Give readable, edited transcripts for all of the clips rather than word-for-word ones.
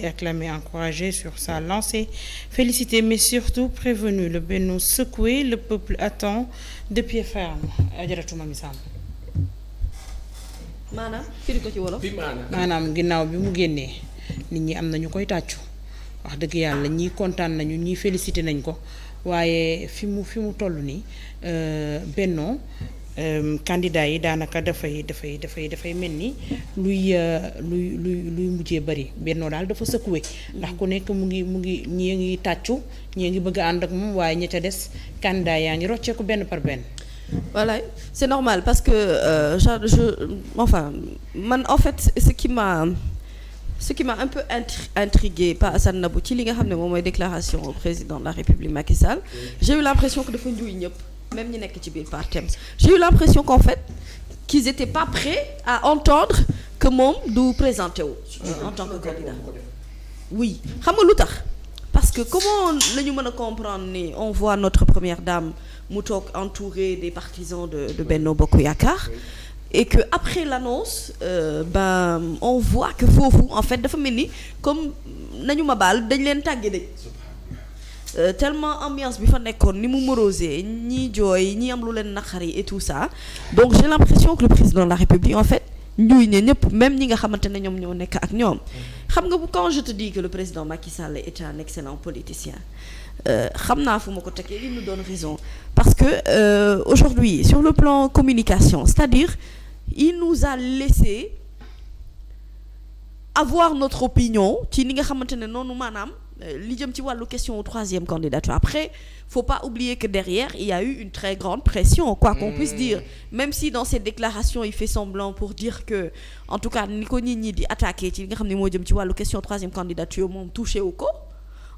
acclamé, encouragé sur sa lancée, félicité, mais surtout prévenu. Le Benno secoué, le peuple attend de pied ferme. Ajaratu Mamy Samb. maanaam firi ko ci wolof. maanaam ginnaaw bi mu génnee nit ñi am nañu koy tàccu wax dëgg yàlla ñii kontaan nañu ñii félicité nañ ko waaye fi mu toll nii Benno candidat yi daanaka dafay mel ni luy mujjee bari Benno daal dafa secoué ndax ku nekk mu ngi ñii ngi tàccu ñii ngi bëgg a ànd ak moom waaye ña ca des candidat yaa ngi rocceeku benn par benn. Voilà, c'est normal parce que enfin man en fait ce qui m'a un peu intrigué par Assane Nabou ci li nga xam ne moom mooy déclaration au président de la République Macky Sall, j'ai eu l'impression que dafa njuuy ñëpp même ñi nekk ci biir partem j'ai eu l'impression qu'en fait qu'ils étaient pas prêts à entendre que moom du présenté wu en tant que candidat. Oui, xam nga lu tax parce que comment la ñu mën a comprendre ni on voit notre première dame mu toog entourée des partisans de Benno Bokk Yaakaar et que après l'annonce on voit que foofu en fait dafa mel ni comme nañu ma baal dañ leen tàgge dañ tellement ambiance bi fa nekkoon ni mu morosé ñii jooy ñii am lu leen naqari et tout ça, donc j'ai l'impression que le président de la République en fait ñuy ne ñëpp même ñi nga xamante ne ñoom ñoo nekk ak ñoom xam nga quand je te dis que le président Macky Sall est un excellent politicien xam naa fu ma ko tegee il nous donne raison parce que aujourd'hui sur le plan communication, c'est-à-dire il nous a laissé avoir notre opinion ci ni nga xamante ne noonu maanaam li jëm ci wàllu question au troisième candidature. Après, faut pas oublier que derrière il y a eu une très grande pression, quoi qu'on puisse dire, même si dans ses déclarations il fait semblant pour dire que en tout cas ni ko nit ñi di attaqué ci li nga xam ne moo jëm ci wàllu question troisième candidature moom touché wu ko,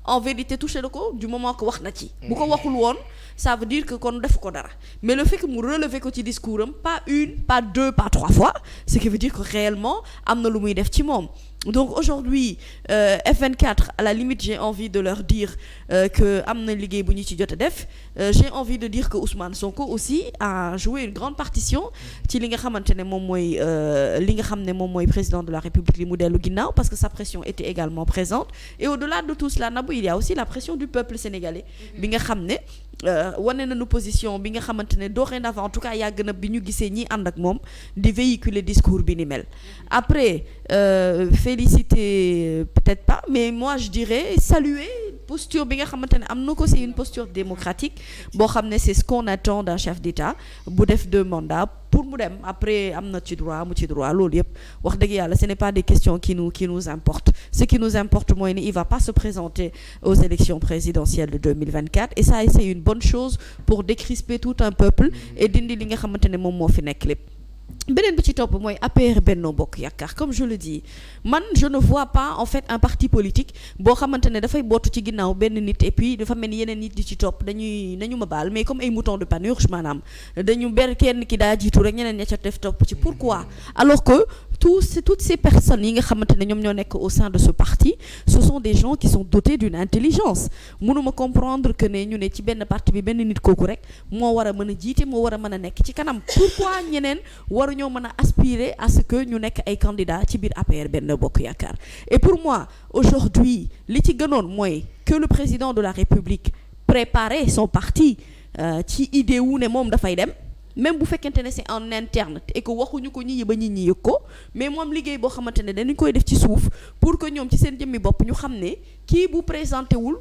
en vérité touché na ko du moment que wax na ci. Bu ko waxul woon ça veut dire que kon def ko dara, mais le fait que mu relever ko ci discours am pas une, pas deux, pas trois fois, ce qui veut dire que réellement am na lu muy def ci moom. Donc aujourd'hui F24 à la limite j'ai envie de leur dire que am na liggéey bu ñu ci jot a def, j'ai envie de dire que Ousmane Sonko aussi a joué une grande partition ci li nga xamante ne moom mooy li nga xam ne moom mooy président de la République li mu dellu ginnaaw parce que sa pression était également présente, et au-delà de tout cela Nabou, il y a aussi la pression du peuple sénégalais bi nga xam ne wane nañu position bi nga xamante ne dorénavant en tout cas yàgg na bi ñu gisee ñi ànd ak moom di véhiculer discours bi ni mel. Après féliciter peut-être pas, mais moi je dirais saluer posture bi nga xamante ne am na ko, c'est une posture démocratique boo xam ne c'est ce qu'on attend d'un chef d'État bu def 2 mandats pour mu dem après am na ci droit mu ci droit loolu yëpp wax dëgg yàlla ce n'est pas des questions qui nous importent. Ce qui nous importe mooy ne il va pas se présenter aux élections présidentielles de 2024, et ça c'est une bonne chose pour décrisper tout un peuple et dindi li nga xamante ne moom moo fi nekk lépp. Beneen bi ci topp mooy APR Benno Bokk Yaakaar, comme je le dis man je ne vois pas en fait un parti politique boo xamante ne dafay bootu ci ginnaaw benn nit et puis dafa mel ni yeneen nit di ci topp dañuy nañu ma baal mais comme ay moutons de Panurge maanaam dañu ber kenn ki daa jiitu rek ñeneen ña ca def topp ci. Pourquoi alors que toutes ces personnes yi nga xamante ne ñoom ñoo nekk au sein de ce parti, ce sont des gens qui sont dotés d'une intelligence. Mënuma comprendre que ne ñu ne ci benn parti bi benn nit kooku rek moo war a mën a jiite moo war a mën a nekk ci kanam. Pourquoi ñeneen waruñoo mën a aspirer à ce que ñu nekk ay candidats ci biir APR Benno Bokk Yaakaar? Et pour moi aujourd'hui li ci gënoon mooy que le président de la République préparait son parti ci idée wu ne moom dafay dem, même bu fekkente ne c'est en interne et que waxuñu ko ñi ba nit ñi yëg ko, mais moom liggéey boo xamante ne dañu koy def ci suuf pour que ñoom ci seen jëmmi bopp ñu xam ne kii bu présenté wul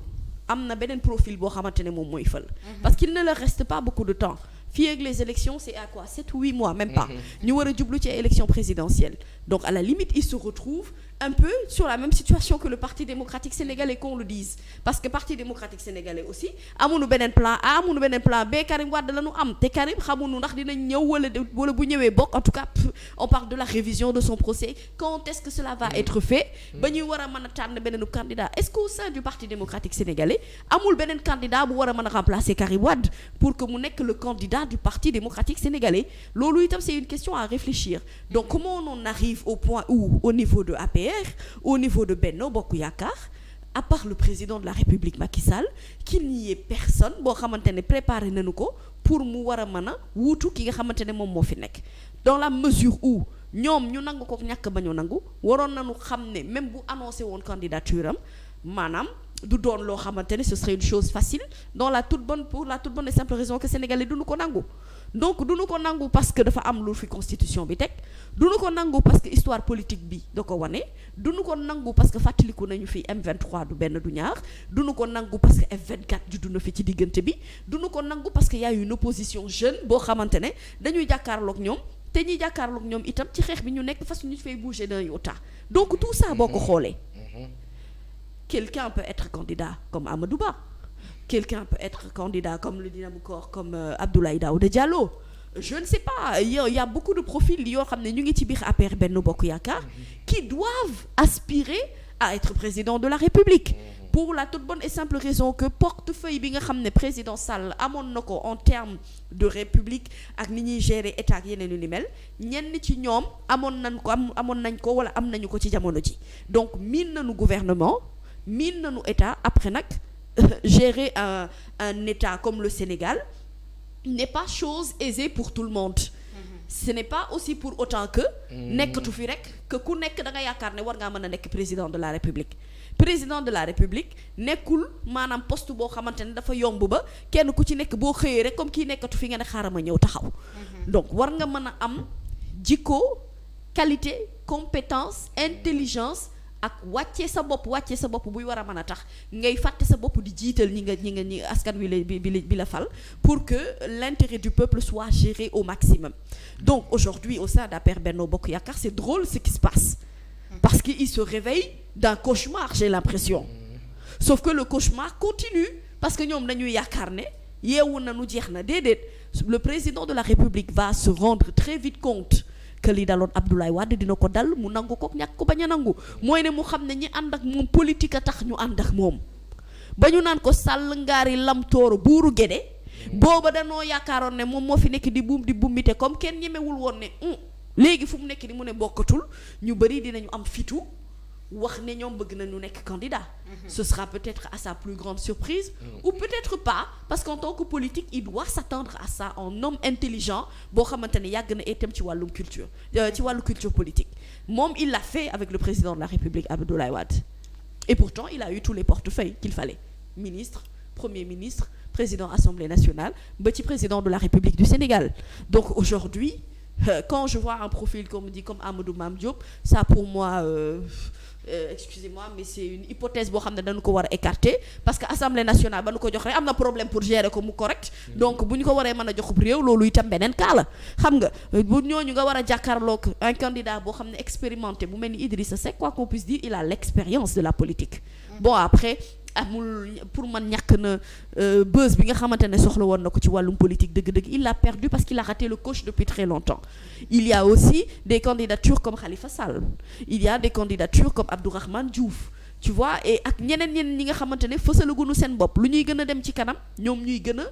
am na beneen profil boo xamante ne moom mooy fël. Parce qu'il ne leur reste pas beaucoup de temps. Fii ak les élections c'est à quoi 7 ou 8 mois même pas ñu war a jublu ci élection présidentielle. Donc à la limite ils se retrouvent un peu sur la même situation que le Parti démocratique sénégalais, qu'on le dise, parce que Parti démocratique sénégalais aussi amuñu beneen plan A amuñu beneen plan B. Karim Wade la ñu am te Karim xamuñu ndax dinañ ñëw wala bu ñëwee bokk. En tout cas on parle de la révision de son procès, quand est-ce que cela va être fait ba ñuy war a mën a tànn beneen candidat? Est-ce qu'au sein du Parti démocratique sénégalais amul beneen candidat bu war a mën a remplacer Karim Wade pour que mu nekk le candidat du Parti démocratique sénégalais? Loolu itam c'est une question à réfléchir. Donc comment on en arrive au point où au niveau de APR, au niveau de Benno Bokk Yaakaar, à part le président de la République Macky Sall, qu'il n'y ait personne boo xamante ne préparé nañu ko pour mu war a mën a wuutu ki nga xamante ne moom moo fi nekk, dans la mesure où ñoom ñu nangu ko ñàkk ba ñu nangu waroon nañu xam ne même bu annoncé woon candidature am maanaam du doon loo xamante ne ce serait une chose facile pour la toute bonne et simple raison que sénégalais duñu ko nangu. Donc duñu ko nangu parce que dafa am lu fi constitution bi teg duñu ko nangu parce que histoire politique bi da ko wane duñu ko nangu parce que fàttaliku nañu fi M23 du benn du ñaar duñu ko nangu parce que F24 juddu na fi ci diggante bi duñu ko nangu parce que y a une opposition jeune boo xamante ne dañuy jàkkaarloog ñoom te ñuy jàkkaarloog ñoom itam ci xeex bi ñu nekk fas ñu fay bouger d'un iota donc tout ça boo ko xoolee quelqu'un peut être candidat comme Amadou Ba. Quelqu'un peut être candidat comme le Dynamo Corps, comme Abdoulaye Daouda Diallo. Je ne sais pas, il y a beaucoup de profils yoo xam ne ñu ngi ci biir APR Benno Bokk Yaakaar qui doivent aspirer à être président de la République. Pour la toute bonne et simple raison que portefeuille bi nga xam ne président Sall amoon na ko en termes de république ak ni ñuy gérer état ak yeneen yu ni mel ñenn ci ñoom amoon nañ ko wala am nañu ko ci jamono ji donc miin nañu gouvernement miin nañu état après nag. Gérer un État comme le Sénégal n'est pas chose aisée pour tout le monde. Ce n'est pas aussi pour autant que nekkatu fi rek que ku nekk da nga yaakaar ne war ngaa mën a nekk président de la République. Président de la République nekkul maanaam poste boo xamante ne dafa yomb ba kenn ku ci nekk boo xëyee rek comme kii nekkatu fi nga ne xaaral ma ñëw taxaw. Donc war nga mën a am jikko qualité compétence intelligence. ak wàccee sa bopp buy war a mën a tax ngay fàtte sa bopp di jiital ñi askan wi bi la fal pour que l'intérêt du peuple soit géré au maximum. Donc aujourd'hui au sein d'APR Benno Bokk Yaakaar c'est drôle ce qui se passe parce qu'il se réveille d'un cauchemar j'ai l'impression sauf que le cauchemar continue parce que ñoom dañuy yaakaar ne yeewu na nu jeex na déedéet le président de la République va se rendre très vite compte que li daloon Abdoulaye Wade dina ko dal mu nangu ko ñàkk ko bañ a nangu mooy ne mu xam ne ñi ànd ak moom politique a tax ñu ànd ak moom ba ñu naan ko sàll ngaari lam tooro buuru géde booba danoo yaakaaroon ne moom moo fi nekk di bummite comme kenn ñemewul woon ne léegi fu mu nekk ni mu ne bokkatul ñu bëri dinañu am fitu wax ne ñoom bëgg nañu nekk candidat ce sera peut-être à sa plus grande surprise ou peut-être pas parce qu'en tant que politique il doit s'attendre à ça en homme intelligent boo xamante ne yàgg na itam ci wàllum culture ci wàllu culture politique moom il l'a fait avec le président de la République Abdoulaye Wade et pourtant il a eu tous les portefeuilles qu'il fallait ministre premier ministre président Assemblée nationale ba ci président de la République du Sénégal donc aujourd'hui quand je vois un profil comme Amadou Mame Diop ça pour moi excusez-moi mais c'est une hypothèse boo xam ne dañu ko war a écarter parce que Assemblée nationale ba nu ko jox rek am na problème pour gérer ko mu correct donc bu ñu ko waree mën a jox réew loolu itam beneen cas la xam nga bu ñooñu nga war a jàkkaarloog un candidat boo xam ne expérimenté bu mel ni Idrissa Seck quoi qu'on puisse dire il a l'expérience de la politique bon après amul pour man ñàkk na buzz bi nga xamante ne soxla woon na ko ci wàllum politique dëgg-dëgg il l'a perdu parce qu'il a raté le coche depuis très longtemps il y a aussi des candidatures comme Khalifa Sall il y a des candidatures comme Abdourahmane Diouf tu vois et ak ñeneen ñi nga xamante ne fësalaguñu seen bopp lu ñuy gën a dem ci kanam ñoom ñuy gën a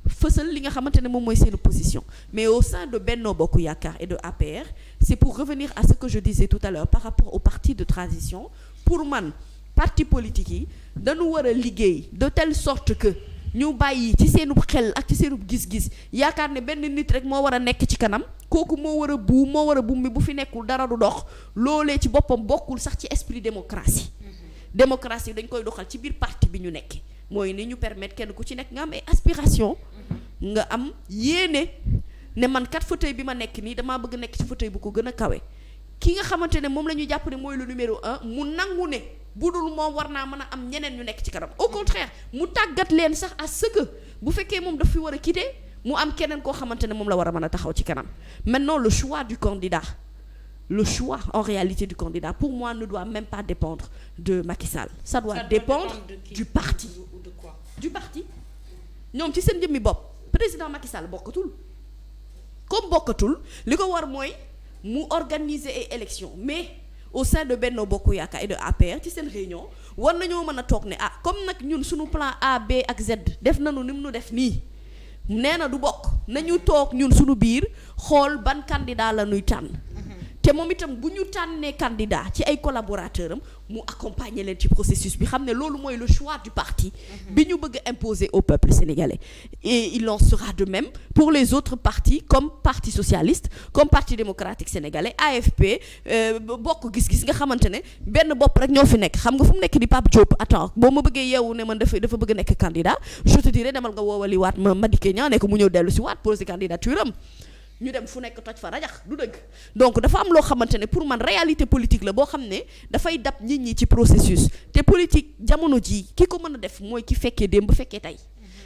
fësal li nga xamante ne moom mooy seen position mais au sein de Benno Bokk Yaakaar et de APR c'est pour revenir à ce que je disais tout à l'heure par rapport au parti de transition pour man parti politique yi dañu war a liggéey de telle sorte que ñu bàyyi ci seenub xel ak ci seenub gis-gis yaakaar ne benn nit rek moo war a nekk ci kanam kooku moo war a bummi bu fi nekkul dara du dox loolee ci boppam bokkul sax ci esprit démocratie démocratie dañ koy doxal ci biir parti bi ñu nekk mooy ni ñu permettre kenn ku ci nekk nga am ay aspiration nga am yéene ne man kat fauteuil bi ma nekk nii damaa bëgg nekk ci fauteuil bu ko gën a kawe ki nga xamante ne moom la ñu jàpp ne mooy le numéro 1 mu nangu ne budul moom war naa mën a am ñeneen ñu nekk ci kanam au contraire mu tàggat leen sax à ce que bu fekkee moom daf fi war a quitter mu am keneen koo xamante ne moom la war a mën a taxaw ci kanam maintenant le choix du candidat le choix en réalité du candidat pour moi ne doit même pas dépendre de Macky Sall ça doit dépendre du parti du parti ñoom ci seen jëmmi bopp président Macky Sall bokkatul comme bokkatul li ko war mooy mu organiser ay élections mais au sein de Benno Bokk Yaakaar et de APR ci seen réunion war nañoo mën a toog ne comme nag ñun suñu plan A B ak Z def nañu ni mu nu def nii nee na du bokk nañu toog ñun suñu biir xool ban candidat la ñuy tànn te moom itam bu ñu tànnee candidat ci ay collaborateurs am mu accompagner leen ci processus bi xam ne loolu mooy le choix du parti bi ñu bëgg a imposer au peuple sénégalais et il en sera de même pour les autres partis comme parti socialiste comme parti démocratique sénégalais AFP bokk gis-gis nga xamante ne benn bopp rek ñoo fi nekk xam nga fu mu nekk di Pape Diop attends boo ma bëggee yeewu ne man dafa bëgg a nekk candidat je te dirais demal nga woowali waat ma Madické Niang ne ko mu ñëw dellu si waat poser candidature am ñu dem fu nekk toj fa rajax du dëgg donc dafa am loo xamante ne pour man réalité politique la boo xam ne dafay dab nit ñi ci processus te politique jamono ji ki ko mën a def mooy ki fekkee démb fekkee tey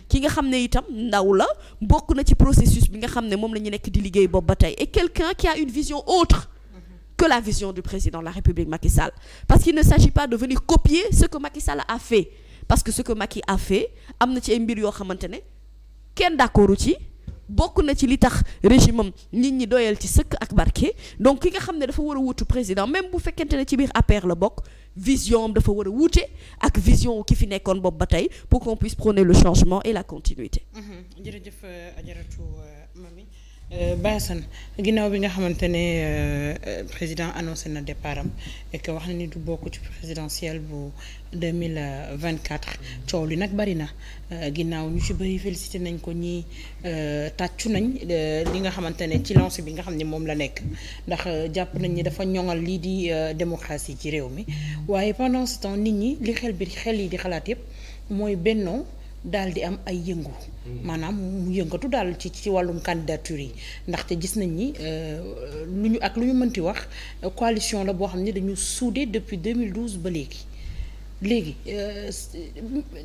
ki nga xam ne itam ndaw la bokk na ci processus bi nga xam ne moom la ñu nekk di liggéey boobu ba tey et quelqu'un qui a une vision autre que la vision du président de la République Macky Sall parce qu'il ne s'agit pas de venir copier ce que Macky Sall a fait parce que ce que Macky a fait am na ci ay mbir yoo xamante ne kenn d'accordu ci bokk na ci li tax régime am nit ñi doyal ci sëkk ak barke donc ki nga xam ne dafa war a wuutu président même bu fekkente ne ci biir APR la bokk vision am dafa war a wuute ak vision ki fi nekkoon boobu ba tey pour qu'on puisse prôner le changement et la continuité. jërëjëf Adjaratou Mamy Bassane ginnaaw bi nga xamante ne président annoncé na départ am et que wax na ni du bokk ci présidentielle bu 2024 coow li nag bari na ginnaaw ñu ci bari félicité nañ ko ñi tàccu nañ li nga xamante ne ci lancé bi nga xam ne moom la nekk ndax jàpp nañ ni dafa ñoŋal lii di démocratie ci réew mi waaye pendant ce temps nit ñi li xel yi di xalaat yépp mooy bennoo daal di am ay yëngu maanaam mu yëngatu daal ci wàllum candidature yi ndaxte gis nañ ni lu ñu mënti wax coalition la boo xam ne dañu soudé depuis 2012 ba léegi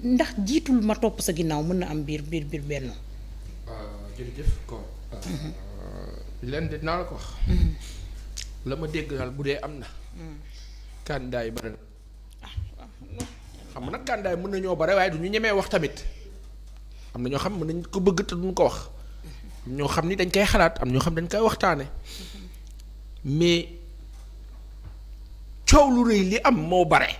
ndax jiitul ma topp sa ginnaaw mën na am biir benn. jërëjëf ko leen de naa la ko wax. la ma dégg daal bu dee am na. candidat yi bari na. xam nga nag candidat yi mën nañoo bare waaye du ñu ñemee wax tamit am na ñoo xam mën nañ ko bëgg te duñ ko wax ñoo xam ni dañ koy xalaat am ñoo xam dañ koy waxtaane mais coow lu rëy li am moo bare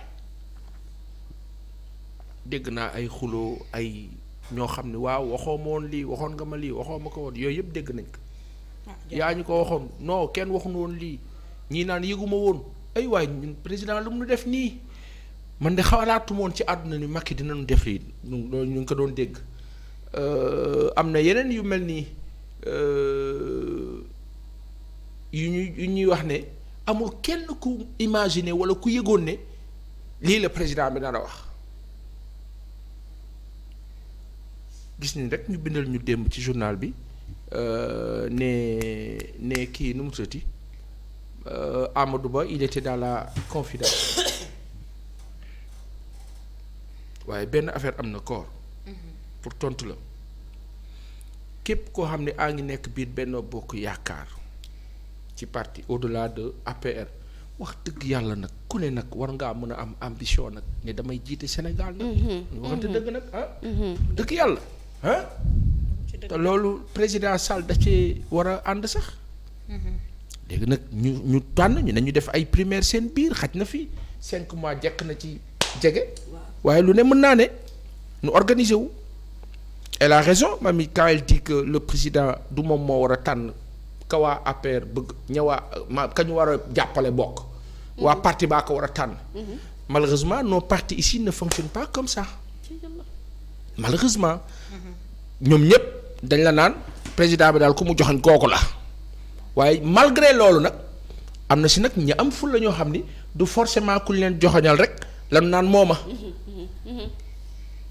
dégg naa ay xuloo ay ñoo xam ne waaw waxoo ma woon lii waxoon nga ma lii waxoo ma ko woon yooyu yëpp dégg nañ ko yaa ñu ko waxoon non kenn waxuñu woon lii ñii naan yëguma woon ay waay ñun président lu mu nu def nii man de xalaatuma woon ci àdduna ni Macky dinañu def lii ñu ngi ko doon dégg am na yeneen yu mel nii yu ñuy wax ne amul kenn ku imaginer wala ku yëgoon ne lii la président bi nar a wax gis ni rek ñu bindal ñu démb ci journal bi ne kii nu mu tuddati Amadou Ba il était dans la confidence waaye benn affaire am na koor pour tontu la képp koo xam ne a ngi nekk biir Benno Bokk Yaakaar ci parti au-delà de APR wax dëgg yàlla nag ku ne nag war ngaa mën a am ambition nag ne damay jiite Sénégal nag ñu waxante dëgg nag dëgg yàlla te loolu président Sall da ci war a ànd sax léegi nag ñu tànn ñu ne ñu def ay primaire seen biir xaj na fi 5 mois jekk na ci jege waaye lu ne mën naa ne ñu organiser wu elle a raison Mamy quand elle dit que le président du moom moo war a tànn ka waa APR bëgg ñëwaa ka ñu war a jàppale bokk waa parti baa ko war a tànn malheureusement nos partis ici ne fonctionnent pas comme ça malheureusement ñoom ñëpp dañ la naan président bi daal ku mu joxañ kooku la waaye malgré loolu nag am na si nag ñi am ful la ñoo xam ni du forcément ku leen joxoñal rek lan naan mooma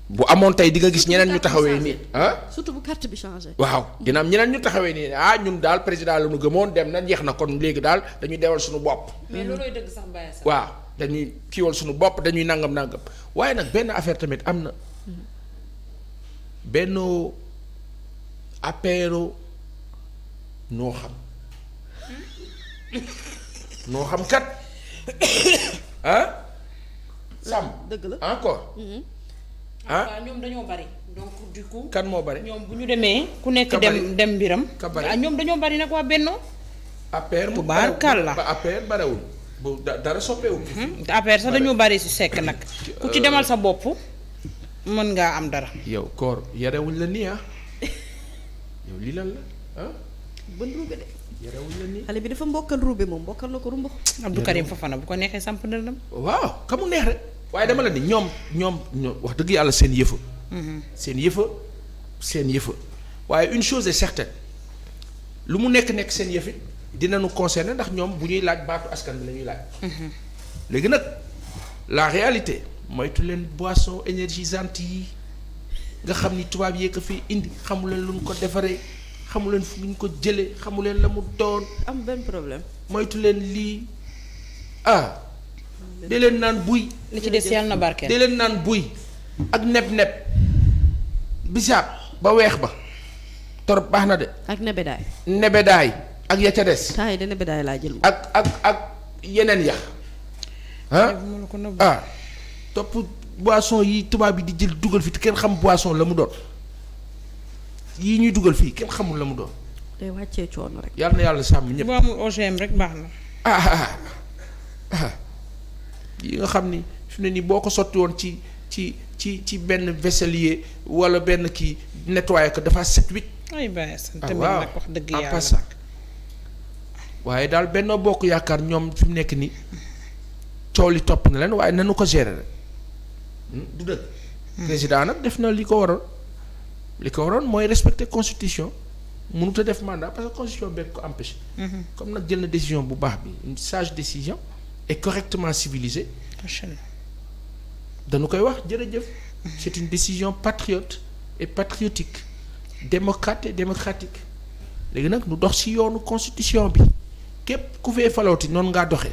bu amoon tey di nga gis ñeneen ñu taxawee nii surtout bu carte bi changé. waaw dina am ñeneen ñu taxawee nii ñun daal président la ñu gëmoon dem na jeex na kon léegi daal dañuy dewal suñu bopp. mais loolooy dëgg sax Baye sax. waaw dañuy kiiwal suñu bopp dañuy nangam waaye nag benn affaire tamit am na benn apéro noo xam kat Sam dëgg la encore. waaw ñoom dañoo bari donc du coup. kan moo bari ñoom bu ñu demee. ku nekk dem mbiram. ka bari ñoom dañoo bari nag waa Benno. APR mu tubaarkàlla ba APR barewul bu dara soppeewu. te APR sax dañoo bari si sekk nag. ku ci demal sa bopp mën ngaa am dara. yow koor yarewuñ la nii yow lii lan la bën ruube de. yarewuñ la nii. xale bi dafa mbokkal ruube moom mbokkal na ko rumbax. Abdou Karim Fofana bu ko neexee samp ndëndam. waaw ka mu neex rek. waaye dama la ni ñoom wax dëgg yàlla seen yëfa. seen yëfa waaye une chose est certaine lu mu nekk seen yëfi dinañu concerner ndax ñoom bu ñuy laaj baatu askan bi la ñuy laaj. léegi nag la réalité moytu leen boisson énergisante yi nga xam ni tubaab yee ko fi indi xamu leen lu ñu ko defaree xamu leen fu ñu ko jëlee xamu leen la mu doon. am benn problème. moytu leen lii di leen naan buy. li ci des yàlla na barkeel. di leen naan buy ak neb bisaab ba weex ba torop baax na de. ak nebedaay. nebedaay ak ya ca des. temps yi de nebedaay laa jël. ak yeneen ya topp boisson yi tubaab bi di jël dugal fi te kenn xam boisson la mu doon yii ñuy dugal fii kenn xamul la mu doon. day wàccee coono rek. yàlla na yàlla sàmm ñëpp. bu amul OGM rek baax na. yi nga xam ni fi ne nii boo ko sotti woon ci benn vaisselier wala benn kii nettoyé ko dafa set wicc. ay bàyyi sant tamit nag wax dëgg yàlla passant waaye daal Benno Bokk Yaakaar ñoom fi mu nekk nii coow li topp na leen waaye nanu ko gérer rek du dëgg. président nag def na li ko waroon mooy respecter constitution mënut a def mandat parce que constitution beeg ko empêché. comme nag jël na décision bu baax bi une sage décision et correctement civilisée. macha allah. dañu koy wax jërëjëf. c'est une décision patriote et patriotique démocrate et démocratique léegi nag nu dox ci yoonu constitution bi képp ku fee falawti noonu ngaa doxee.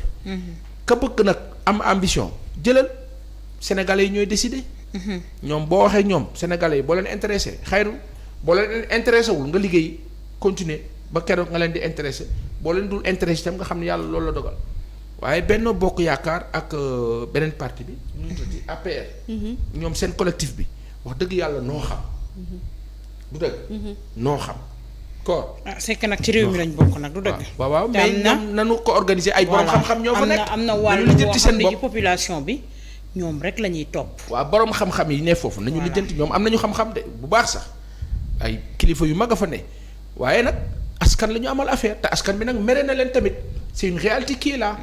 ka bëgg nag am ambition jëlal sénégalais yi ñooy décider. ñoom boo waxee ñoom sénégalais yi boo leen intéressé xayru boo leen intéressé wul nga liggéey continuer ba keroog nga leen di intéressé boo leen dul intéressé tam nga xam ne yàlla loolu la dogal waaye Benno Bokk Yaakaar ak beneen parti bi. ñu ngi tudd APR. ñoom seen collectif bi wax dëgg yàlla noo xam. du dëgg. noo xam. ko c'est que nag ci réew mi lañ bokk nag du dëgg. waaw mais ñoom nanu ko organiser ay borom xam-xam ñoo fa nekk. am na wàll boo xam ne ci population bi ñoom rek la ñuy topp. waaw borom xam-xam yi ne foofu nañu lijjanti ñoom am nañu xam-xam de bu baax sax ay kilifa yu mag a fa ne waaye nag askan la ñu amal affaire te askan bi nag mere na leen tamit c'est une réalité qui est là.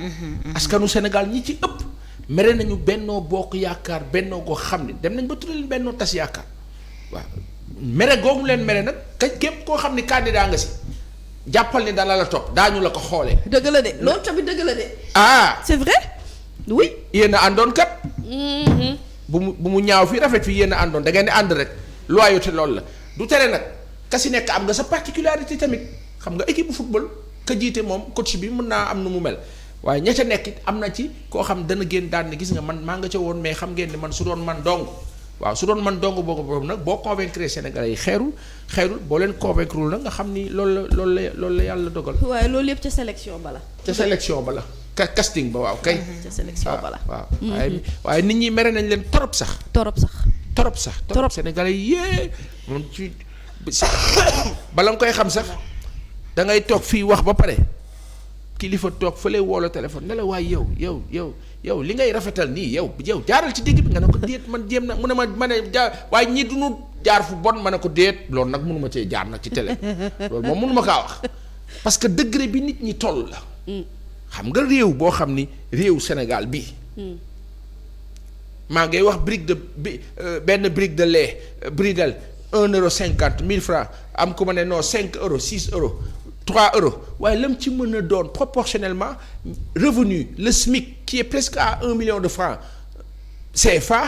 askanu Sénégal ñi ci ëpp mere nañu Benno Bokk Yaakaar Benno goo xam ne dem nañ ba tudd leen Benno Tas Yaakaar waaw. mere googu leen mere nag kañ képp koo xam ni candidat nga si jàppal ni dana la topp daañu la ko xoolee. dëgg la de loolu tamit dëgg la de. c'est vrai oui. yéen a àndoon kat. bu mu ñaaw fii rafet fii yéen a àndoon da ngeen di ànd rek loyauté loolu la du tere nag ka si nekk am nga sa particularité tamit xam nga équipe bu football ka jiite moom coach bi mën naa am nu mu mel waaye ña ca nekk it am na ci koo xam dana génn daan ne gis nga man maa nga ca woon mais xam ngeen ne man su doon man dong. waaw su doon man dong boobu nag boo convaincre Sénégalais yi xeerul boo leen convaincre nag nga xam ni loolu la yàlla dogal. waaye loolu yëpp ca sélection ba la. ca sélection ba la casting ba waaw kay. ca sélection ba la waaw waaye nit ñi mere nañ leen torop sax. torop Sénégalais yi yee moom ci bala nga koy xam sax da ngay toog fii wax ba pare kilifa toog fële woo la téléphone ne la waaye yow li ngay rafetal nii yow jaaral ci digg bi nga ne ko déet man jéem na mu ne ma ne jaar waaye ñii du ñu jaar fu bon ma ne ko déet loolu nag mënuma cee jaar nag ci télé loolu moom mënuma kaa wax parce que degré bi nit ñi toll la. xam nga réew boo xam ni réew Sénégal bii. maa ngay wax benn brique de lait Bridel 1,50 € 1000 francs am ku ma ne non 5 €, 6 €, 3 €, waaye lam ci mën a doon proportionnellement revenu le SMIC qui est presque à 1 million de francs CFA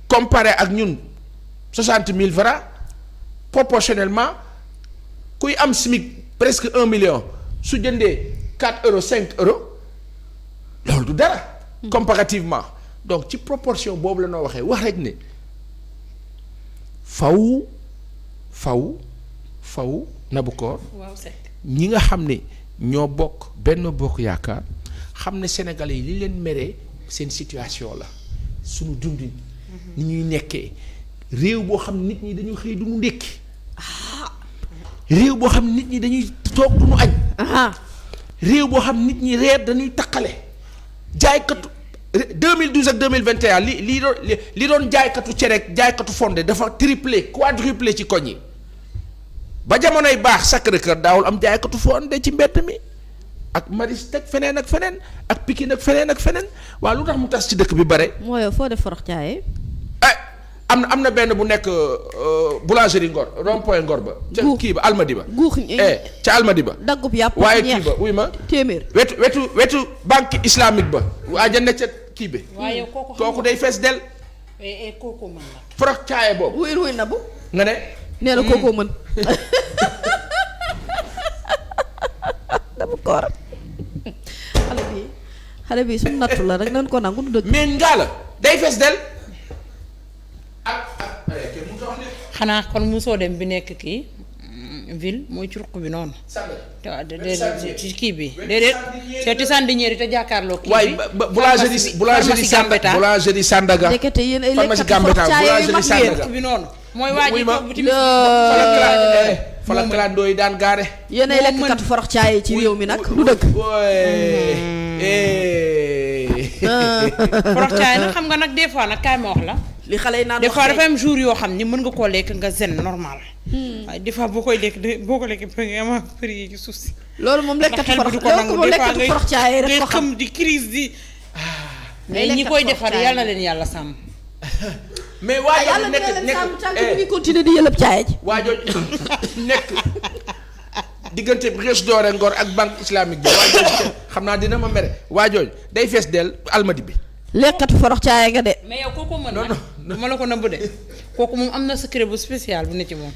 comparé ak ñun 60 000 francs proportionnellement kuy am SMIC presque 1 million su jëndee 4 €, 5 €, loolu du dara. comparativement donc ci proportion boobu la noo waxee wax rek ne faw Naboucor ñi nga xam ne ñoo bokk Benno Bokk Yaakaar xam ne Sénégalais yi li leen meree seen situation la suñu dundin ni ñuy nekkee réew boo xam nit ñi dañuy xëy du ñu ndékki réew boo xam nit ñi dañuy toog du ñu añ réew boo xam nit ñi reer dañuy taqale jaaykatu 2012 ak 2021 li doon jaaykatu cere jaaykatu fonde dafa triplé quadruplé ci koñ yi ba jamonoy baax Sacré-Cœur daawul am jaaykatu fonde ci mbedd mi ak Mariste ak feneen ak feneen ak Pikine ak feneen ak feneen waaw lu tax mu tas ci dëkk bi bare. mooy foo def forox caaye. am na benn bu nekk boulangerie Ngor rond-point Ngor ba. ca kii ba Almadi ba. ca Almadi ba. daggub yàpp waaye kii ba wuy ma. téeméer. wetu banque islamique ba. waa ja ne ca kii bi. waaye kooku day fees del. kooku mën la. forox caaye boobu. wuy na bu. nga ne. nee na kooku mën. dama koor xale bi suñu nattu la rek nañ ko nangu du dëgg. mais ngaa la day fees del. xanaa kon mosoo dem bi nekk kii ville mooy ci ruq bi noonu. te waa déedéet ci kii bi déedéet seeti Sandiniéry te jàkkaarloo. kii bi waaye boulangerie Sandaga. ndekete yéen ay pharmacie lekkat forox Gambetta caaye yu mag boulangerie ngeen. Sandaga. bi noonu. mooy waa ji toog bi fa la clando yi daan gaare. yéen ay lekkat forox caaye ci réew mi nag du dëgg. forox caay nag xam nga nag des fois nag kaay ma wax la. li xale yi naan des fois dafa am jour yoo xam ni mën nga koo lekk nga zen normal. waaye des fois boo koy lekk boo ko lekkee ba nga am prix yi ci suuf si. loolu moom ndax lekkatu xel bi forox du ko nangu des fois lekkatu forox caaye rek ngay ko xam. xam di crise di. mais lekkat ñi koy forox defar caay. yàlla na leen yàlla sàmm. mais waa yàlla jooju dina leen sàmm tànk nekk mu ngi continuer di yëlëb caaye ji. waa jooju nekk diggante Brioche Dorée Ngor ak banque islamique bi waa jooju xam naa dina ma mere waa jooju day fees del Almadi bi. lekkatu forox caaye nga de. mais yow kooku mën na. ma la ko nëbb de kooku moom am na secret bu spécial bu ne ci moom.